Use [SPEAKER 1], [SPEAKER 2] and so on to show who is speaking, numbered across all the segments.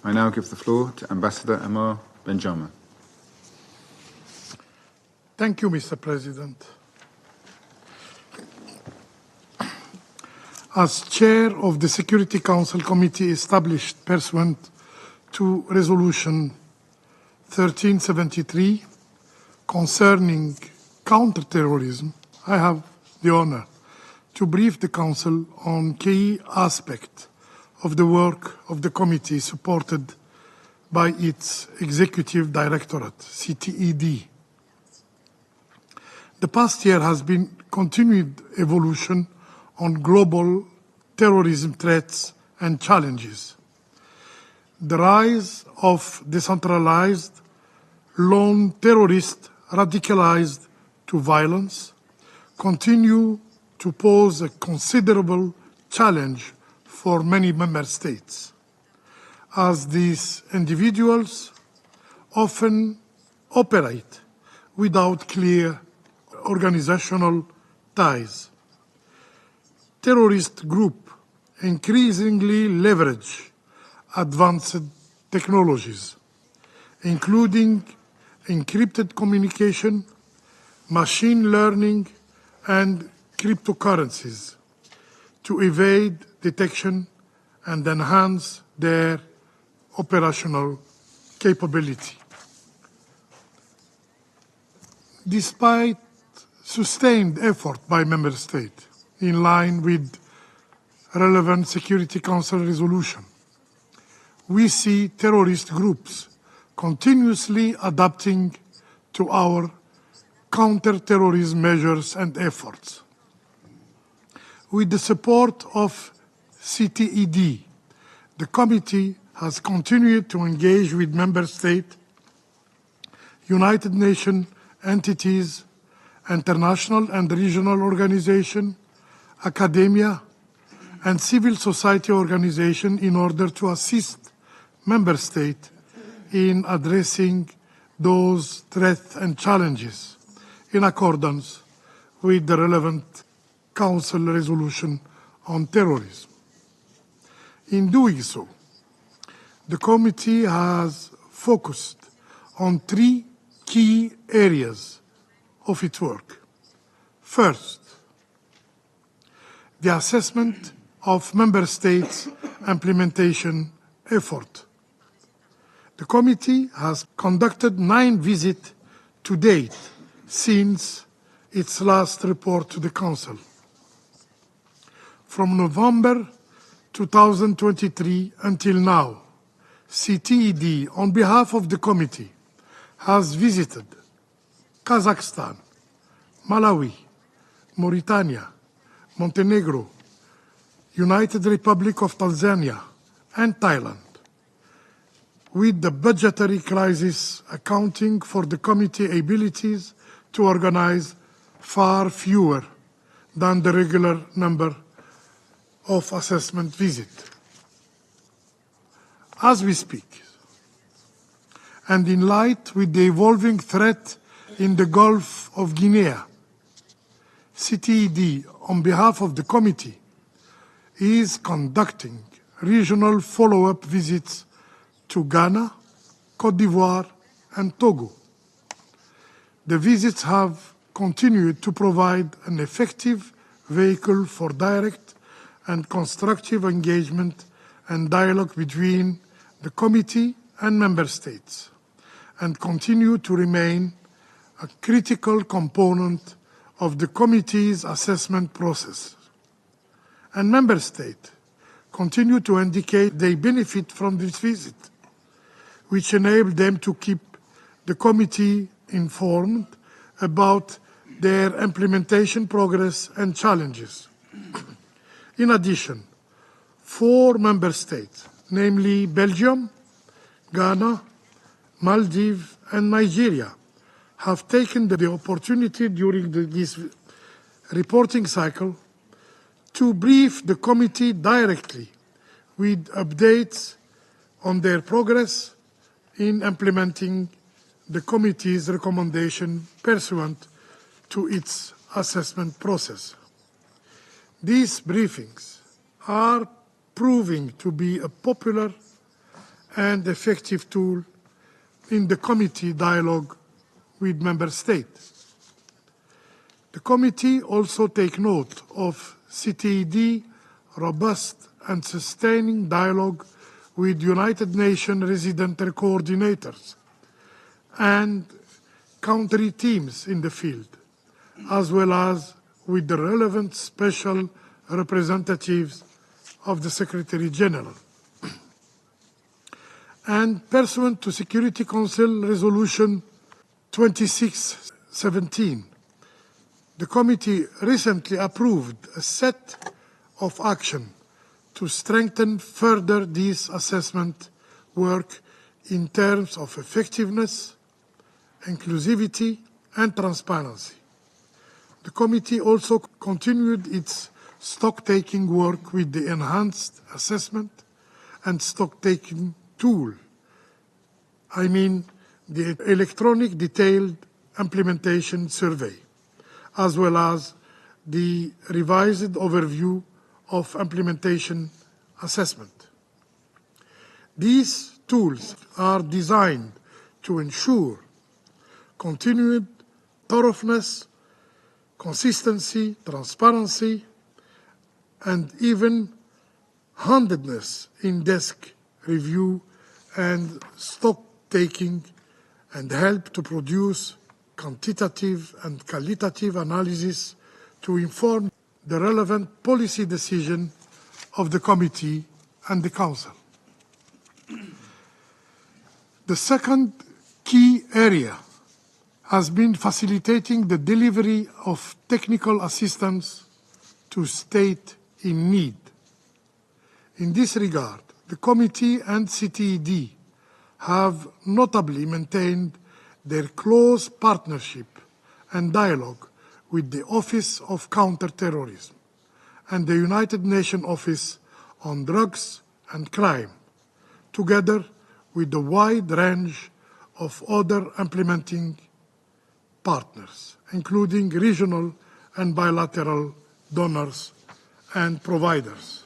[SPEAKER 1] I now give the floor to Ambassador Amar Bendjama.
[SPEAKER 2] Thank you, Mr. President. As Chair of the Security Council Committee established pursuant to Resolution 1373 concerning counterterrorism, I have the honor to brief the Council on key aspects of the work of the committee supported by its Executive Directorate, CTED. The past year has been continued evolution on global terrorism threats and challenges. The rise of decentralized, lone terrorists radicalized to violence continue to pose a considerable challenge for many member states, as these individuals often operate without clear organizational ties. Terrorist groups increasingly leverage advanced technologies, including encrypted communication, machine learning, and cryptocurrencies, to evade detection and enhance their operational capability. Despite sustained effort by Member States in line with relevant Security Council resolution, we see terrorist groups continuously adapting to our counter-terrorism measures and efforts. With the support of CTED, the committee has continued to engage with Member States, United Nations entities, international and regional organizations, academia, and civil society organizations in order to assist Member States in addressing those threats and challenges in accordance with the relevant Council resolution on terrorism. In doing so, the committee has focused on three key areas of its work. First, the assessment of Member States' implementation effort. The committee has conducted 9 visits to date since its last report to the Council. From November 2023 until now, CTED, on behalf of the committee, has visited Kazakhstan, Malawi, Mauritania, Montenegro, United Republic of Tanzania, and Thailand, with the budgetary crisis accounting for the committee abilities to organize far fewer than the regular number of assessment visits. As we speak, and in light with the evolving threat in the Gulf of Guinea, CTED, on behalf of the committee, is conducting regional follow-up visits to Ghana, Côte d'Ivoire, and Togo. The visits have continued to provide an effective vehicle for direct and constructive engagement and dialogue between the committee and Member States, and continue to remain a critical component of the committee's assessment process. And Member States continue to indicate they benefit from this visit, which enable them to keep the committee informed about their implementation progress and challenges. In addition, 4 Member States, namely Belgium, Ghana, Maldives, and Nigeria, have taken the opportunity during this reporting cycle to brief the committee directly with updates on their progress in implementing the committee's recommendation pursuant to its assessment process. These briefings are proving to be a popular and effective tool in the committee dialogue with Member States. The committee also takes note of CTED robust and sustaining dialogue with United Nations resident coordinators and country teams in the field, as well as with the relevant special representatives of the Secretary General. And pursuant to Security Council Resolution 2617, the committee recently approved a set of action to strengthen further this assessment work in terms of effectiveness, inclusivity, and transparency. The committee also continued its stock-taking work with the enhanced assessment and stock-taking tool. I mean the electronic detailed implementation survey, as well as the revised overview of implementation assessment. These tools are designed to ensure continued thoroughness, consistency, transparency, and even-handedness in desk review and stock-taking, and help to produce quantitative and qualitative analysis to inform the relevant policy decision of the committee and the council. The second key area has been facilitating the delivery of technical assistance to states in need. In this regard, the committee and CTED have notably maintained their close partnership and dialogue with the Office of Counterterrorism and the United Nations Office on Drugs and Crime, together with a wide range of other implementing partners, including regional and bilateral donors and providers.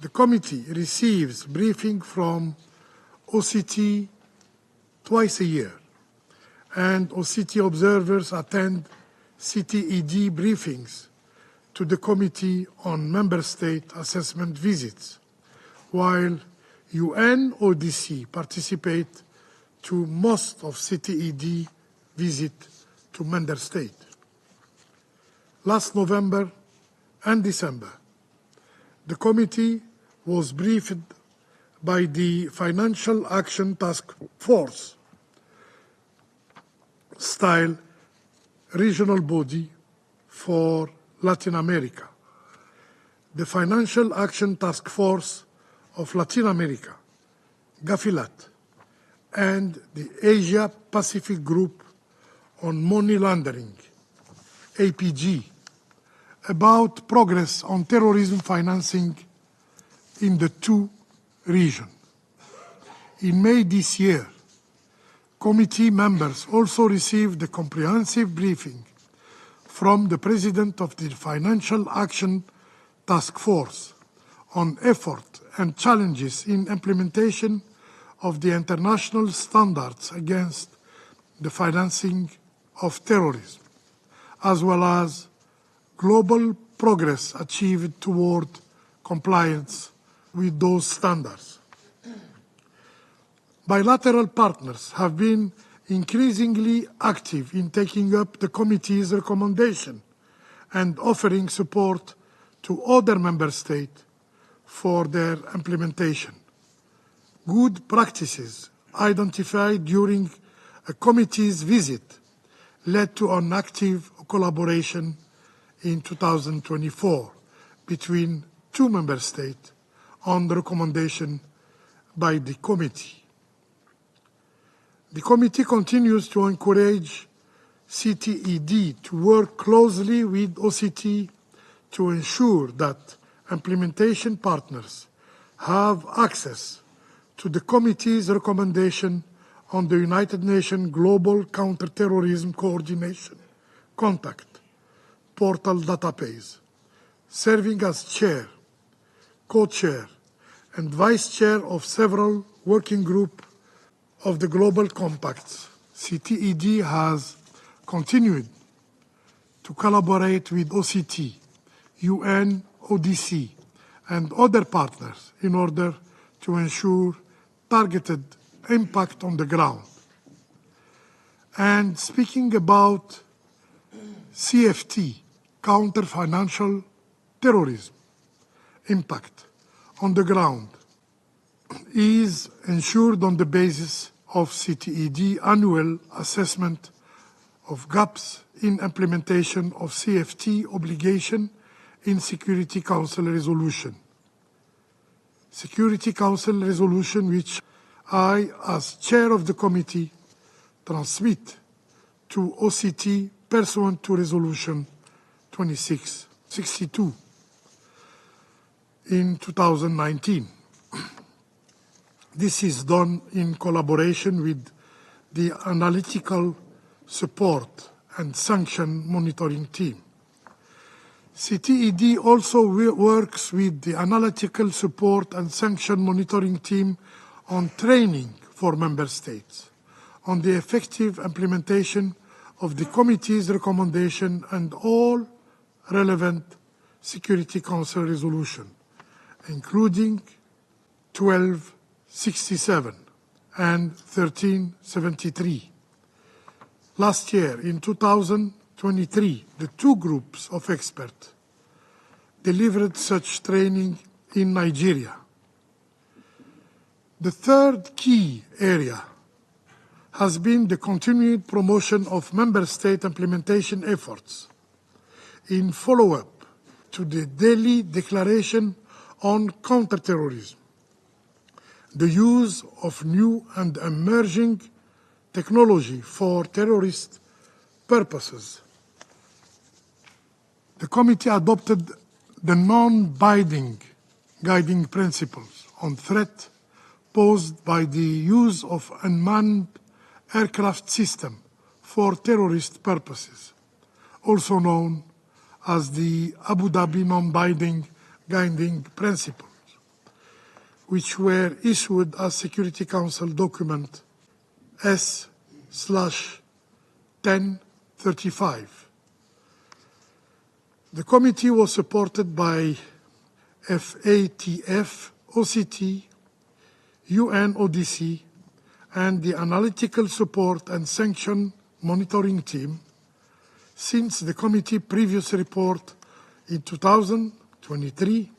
[SPEAKER 2] The committee receives briefing from OCT twice a year, and OCT observers attend CTED briefings to the Committee on Member State Assessment visits, while UNODC participate to most of CTED visits to Member States. Last November and December, the committee was briefed by the Financial Action Task Force style regional body for Latin America. The Financial Action Task Force of Latin America, GAFILAT, and the Asia Pacific Group on Money Laundering, APG, about progress on terrorism financing in the two regions. In May this year, committee members also received a comprehensive briefing from the President of the Financial Action Task Force on effort and challenges in implementation of the international standards against the financing of terrorism, as well as global progress achieved toward compliance with those standards. Bilateral partners have been increasingly active in taking up the committee's recommendation and offering support to other member states for their implementation. Good practices identified during a committee's visit led to an active collaboration in 2024 between two member states on the recommendation by the committee. The committee continues to encourage CTED to work closely with OCT to ensure that implementation partners have access to the committee's recommendation on the United Nations Global Counterterrorism Coordination Contact Portal database, serving as chair, co-chair, and Vice Chair of several working groups of the Global Compacts. CTED has continued to collaborate with OCT, UN, ODC, and other partners in order to ensure targeted impact on the ground. And speaking about CFT, counter-financial terrorism, impact on the ground is ensured on the basis of CTED annual assessment of gaps in implementation of CFT obligation in Security Council resolution. Security Council resolution which I, as chair of the committee, transmit to OCT pursuant to resolution 2662 in 2019. This is done in collaboration with the analytical support and sanction monitoring team. CTED also works with the analytical support and sanction monitoring team on training for member states, on the effective implementation of the committee's recommendation and all relevant Security Council resolutions, including 1267 and 1373. Last year, in 2023, the two groups of experts delivered such training in Nigeria. The third key area has been the continued promotion of member state implementation efforts in follow-up to the Delhi Declaration on Counterterrorism, the use of new and emerging technology for terrorist purposes. The committee adopted the non-binding guiding principles on threat posed by the use of unmanned aircraft system for terrorist purposes, also known as the Abu Dhabi non-binding guiding principles, which were issued as Security Council document S/1035. The committee was supported by FATF, OCT, UNODC, and the Analytical Support and Sanction Monitoring Team since the committee previous report in 2023.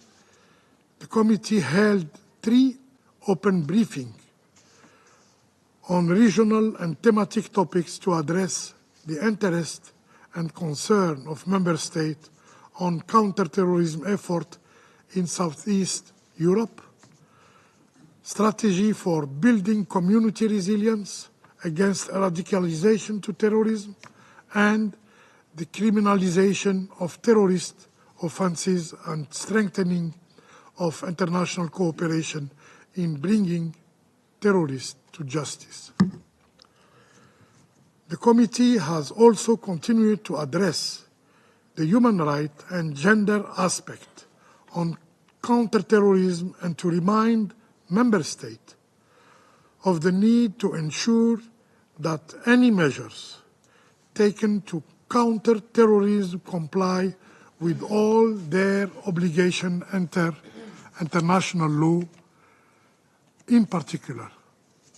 [SPEAKER 2] The committee held 3 open briefings on regional and thematic topics to address the interest and concern of member states on counterterrorism effort in Southeast Europe, strategy for building community resilience against radicalization to terrorism, and the criminalization of terrorist offenses and strengthening of international cooperation in bringing terrorists to justice. The committee has also continued to address the human rights and gender aspect on counterterrorism and to remind member states of the need to ensure that any measures taken to counter terrorism comply with all their obligations under international law, in particular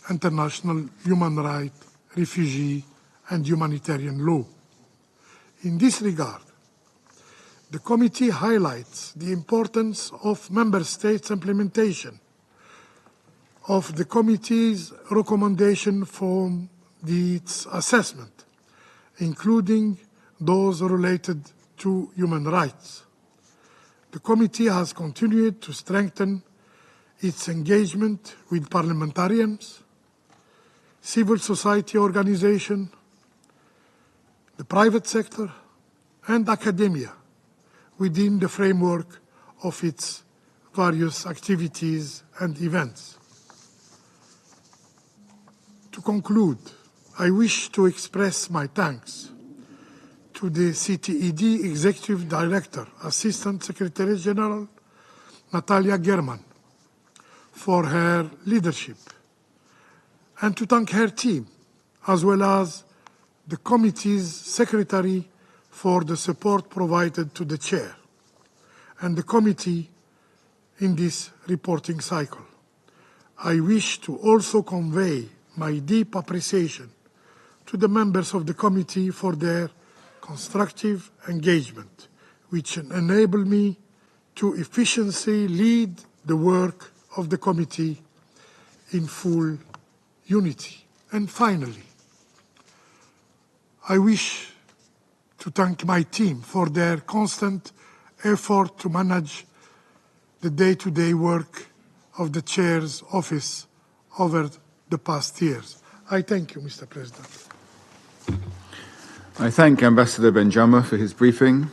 [SPEAKER 2] international human rights, refugee, and humanitarian law. In this regard, the committee highlights the importance of member states' implementation of the committee's recommendation from its assessment, including those related to human rights. The committee has continued to strengthen its engagement with parliamentarians, civil society organizations, the private sector, and academia within the framework of its various activities and events. To conclude, I wish to express my thanks to the CTED Executive Director, Assistant Secretary General, Natalia German, for her leadership, and to thank her team, as well as the committee's secretary for the support provided to the chair and the committee in this reporting cycle. I wish to also convey my deep appreciation to the members of the committee for their constructive engagement, which enabled me to efficiently lead the work of the committee in full unity. And finally, I wish to thank my team for their constant effort to manage the day-to-day work of the Chair's office over the past years. I thank you, Mr. President.
[SPEAKER 1] I thank Ambassador Bendjama for his briefing.